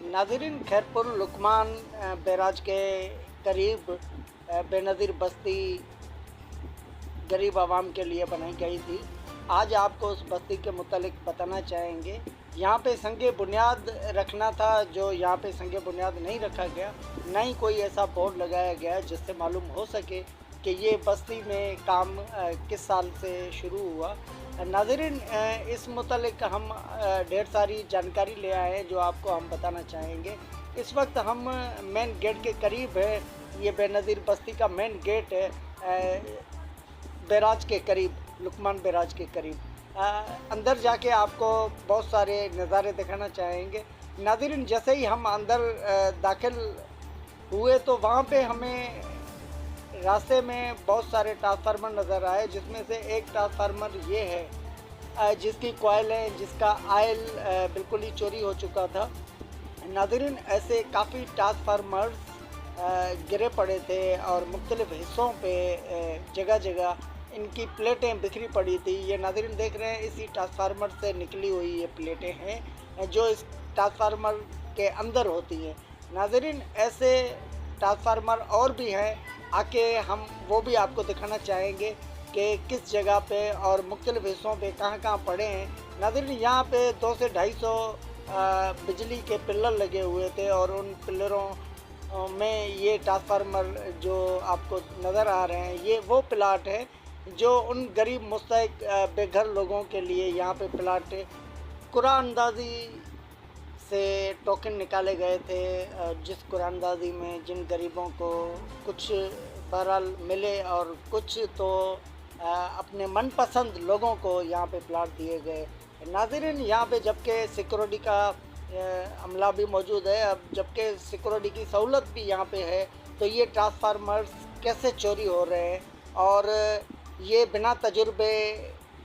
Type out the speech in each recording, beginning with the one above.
नाज़रीन, खैरपुर लुकमान बैराज के करीब बेनज़ीर बस्ती गरीब आवाम के लिए बनाई गई थी। आज आपको उस बस्ती के मुतालिक बताना चाहेंगे। यहाँ पे संगे बुनियाद रखना था, जो यहाँ पे संगे बुनियाद नहीं रखा गया। ना ही कोई ऐसा बोर्ड लगाया गया जिससे मालूम हो सके कि ये बस्ती में काम किस साल से शुरू हुआ। नाज़रीन, इस मुतालिक हम ढेर सारी जानकारी ले आए हैं जो आपको हम बताना चाहेंगे। इस वक्त हम मेन गेट के करीब है। ये बेनज़ीर बस्ती का मेन गेट है, बैराज के करीब, लुकमान बैराज के करीब। अंदर जाके आपको बहुत सारे नज़ारे दिखाना चाहेंगे। नाज़रीन, जैसे ही हम अंदर दाखिल हुए तो वहाँ पे हमें रास्ते में बहुत सारे ट्रांसफार्मर नज़र आए, जिसमें से एक ट्रांसफार्मर ये है जिसकी कॉइल है, जिसका आयल बिल्कुल ही चोरी हो चुका था। नाज़रीन, ऐसे काफ़ी ट्रांसफार्मर्स गिरे पड़े थे और मुख्तलिफ़ हिस्सों पे जगह जगह इनकी प्लेटें बिखरी पड़ी थी। ये नाज़रीन देख रहे हैं, इसी ट्रांसफार्मर से निकली हुई ये प्लेटें हैं जो इस ट्रांसफार्मर के अंदर होती हैं। नाज़रीन, ऐसे ट्रांसफार्मर और भी हैं, आके हम वो भी आपको दिखाना चाहेंगे कि किस जगह पे और मुख्तलिफ़ हिस्सों पे कहाँ कहाँ पड़े हैं। नाज़रीन, यहाँ पे 200 से 250 बिजली के पिलर लगे हुए थे और उन पिलरों में ये ट्रांसफार्मर जो आपको नज़र आ रहे हैं, ये वो प्लाट है जो उन गरीब मुस्तहिक बेघर लोगों के लिए यहाँ पे प्लाट कुरानंदाज़ी से टोकन निकाले गए थे। जिस कुरानंदाज़ी में जिन गरीबों को कुछ बहरहाल मिले और कुछ तो अपने मनपसंद लोगों को यहाँ पे प्लाट दिए गए। नाज़रीन, यहाँ पे जबकि सिक्योरिटी का अमला भी मौजूद है, अब जबकि सिक्योरिटी की सहूलत भी यहाँ पे है, तो ये ट्रांसफार्मर्स कैसे चोरी हो रहे हैं और ये बिना तजुर्बे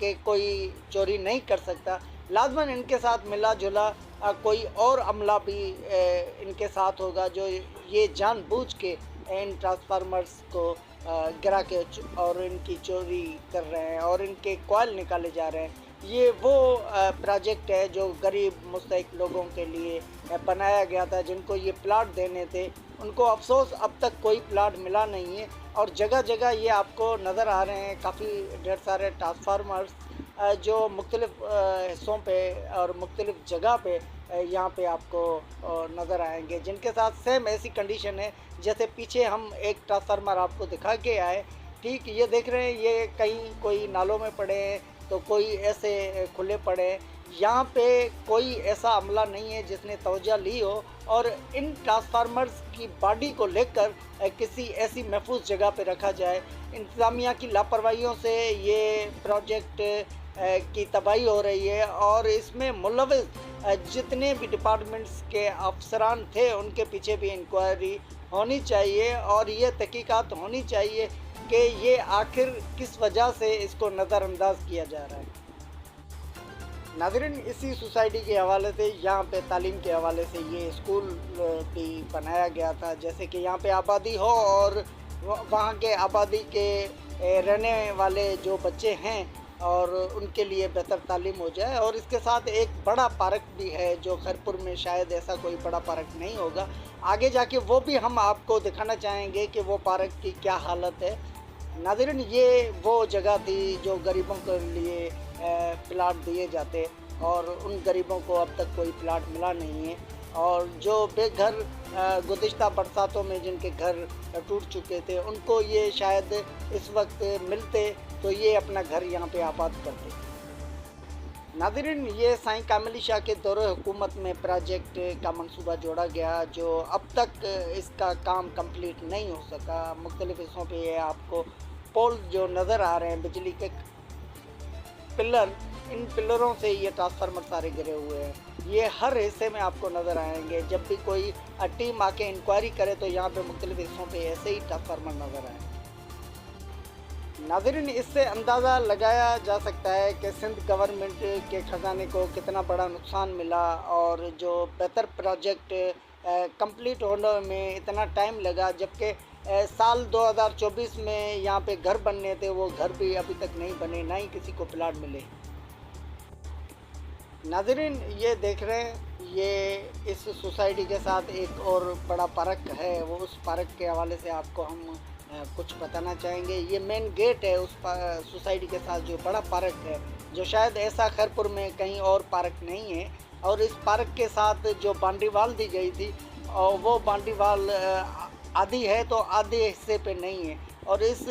के कोई चोरी नहीं कर सकता। लाजमन इनके साथ मिला जुला कोई और अमला भी इनके साथ होगा जो ये जानबूझ के इन ट्रांसफार्मर्स को गिरा के और इनकी चोरी कर रहे हैं और इनके कॉइल निकाले जा रहे हैं। ये वो प्रोजेक्ट है जो गरीब मुस्तहिक लोगों के लिए बनाया गया था, जिनको ये प्लाट देने थे। उनको अफसोस अब तक कोई प्लाट मिला नहीं है और जगह जगह ये आपको नज़र आ रहे हैं काफ़ी ढेर सारे ट्रांसफार्मर्स जो मुख्तलिफ़ हिस्सों पे और मुख्तलिफ़ जगह पे यहाँ पे आपको नज़र आएंगे, जिनके साथ सेम ऐसी कंडीशन है जैसे पीछे हम एक ट्रांसफार्मर आपको दिखा के आए। ठीक ये देख रहे हैं, ये कहीं कोई नालों में पड़े हैं तो कोई ऐसे खुले पड़े हैं। यहाँ पे कोई ऐसा अमला नहीं है जिसने तवज्जो ली हो और इन ट्रांसफार्मर्स की बॉडी को लेकर किसी ऐसी महफूज जगह पे रखा जाए। इंतज़ामिया की लापरवाहियों से ये प्रोजेक्ट की तबाही हो रही है और इसमें मुलव्विस जितने भी डिपार्टमेंट्स के अफसरान थे उनके पीछे भी इंक्वायरी होनी चाहिए और ये तहकीकात होनी चाहिए कि ये आखिर किस वजह से इसको नज़रअंदाज किया जा रहा है। नाज़रीन, इसी सोसाइटी के हवाले से यहाँ पे तालीम के हवाले से ये स्कूल भी बनाया गया था, जैसे कि यहाँ पे आबादी हो और वहाँ के आबादी के रहने वाले जो बच्चे हैं और उनके लिए बेहतर तालीम हो जाए। और इसके साथ एक बड़ा पार्क भी है जो खैरपुर में शायद ऐसा कोई बड़ा पार्क नहीं होगा। आगे जाके वो भी हम आपको दिखाना चाहेंगे कि वो पार्क की क्या हालत है। नाज़रीन, ये वो जगह थी जो गरीबों के लिए प्लाट दिए जाते और उन गरीबों को अब तक कोई प्लाट मिला नहीं है और जो बेघर गुज़िश्ता बरसातों में जिनके घर टूट चुके थे उनको ये शायद इस वक्त मिलते तो ये अपना घर यहाँ पे आबाद करते। नाज़रीन, ये साईं कामिल अली शाह के दौरे हुकूमत में प्रोजेक्ट का मंसूबा जोड़ा गया जो अब तक इसका काम कंप्लीट नहीं हो सका। मुख्तलिफ़ हिस्सों पे ये आपको पोल जो नज़र आ रहे हैं, बिजली के पिलर, इन पिलरों से ये ट्रांसफार्मर सारे गिरे हुए हैं। ये हर हिस्से में आपको नज़र आएंगे। जब भी कोई टीम आके इंक्वायरी करे तो यहाँ पे मुख्तलिफ़ हिस्सों पे ऐसे ही ट्रांसफार्मर नज़र आए। नाज़रीन, इससे अंदाज़ा लगाया जा सकता है कि सिंध गवर्नमेंट के ख़जाने को कितना बड़ा नुकसान मिला और जो बेहतर प्रोजेक्ट कंप्लीट होने में इतना टाइम लगा, जबकि साल 2024 में यहाँ पे घर बनने थे, वो घर भी अभी तक नहीं बने, ना ही किसी को प्लाट मिले। नाज़रीन, ये देख रहे हैं, ये इस सोसाइटी के साथ एक और बड़ा पार्क है। वो उस पार्क के हवाले से आपको हम कुछ बताना चाहेंगे। ये मेन गेट है उस सोसाइटी के साथ जो बड़ा पार्क है, जो शायद ऐसा खैरपुर में कहीं और पार्क नहीं है। और इस पार्क के साथ जो बाउंड्री वाल दी गई थी, और वो बाउंड्री वाल आधी है तो आधे हिस्से पे नहीं है। और इस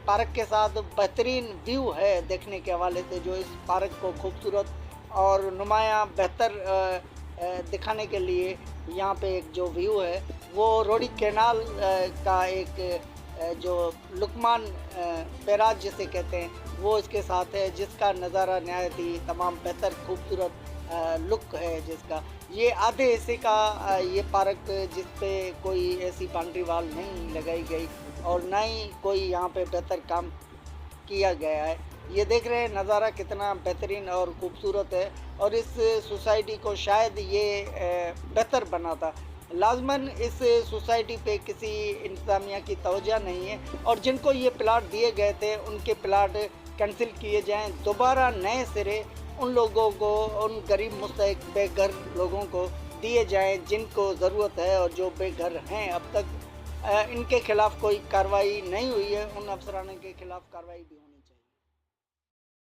पार्क के साथ बेहतरीन व्यू है देखने के हवाले से, जो इस पार्क को खूबसूरत और नुमाया बेहतर दिखाने के लिए यहाँ पे एक जो व्यू है वो रोडी कैनाल का एक जो लुकमान बैराज जिसे कहते हैं वो इसके साथ है, जिसका नज़ारा नहायत ही तमाम बेहतर खूबसूरत लुक है जिसका। ये आधे हिस्से का ये पार्क जिस पे कोई ऐसी बाउंड्री वाल नहीं लगाई गई और ना ही कोई यहाँ पे बेहतर काम किया गया है। ये देख रहे हैं नज़ारा कितना बेहतरीन और ख़ूबसूरत है। और इस सोसाइटी को शायद ये बेहतर बनाता। लाजमन इस सोसाइटी पे किसी इंतज़ामिया की तवज्जो नहीं है, और जिनको ये प्लाट दिए गए थे उनके प्लाट कैंसिल किए जाएं, दोबारा नए सिरे उन लोगों को, उन गरीब मुस्तहिक बेघर लोगों को दिए जाएं जिनको ज़रूरत है और जो बेघर हैं। अब तक इनके खिलाफ़ कोई कार्रवाई नहीं हुई है, उन अफसरानों के खिलाफ़ कार्रवाई भी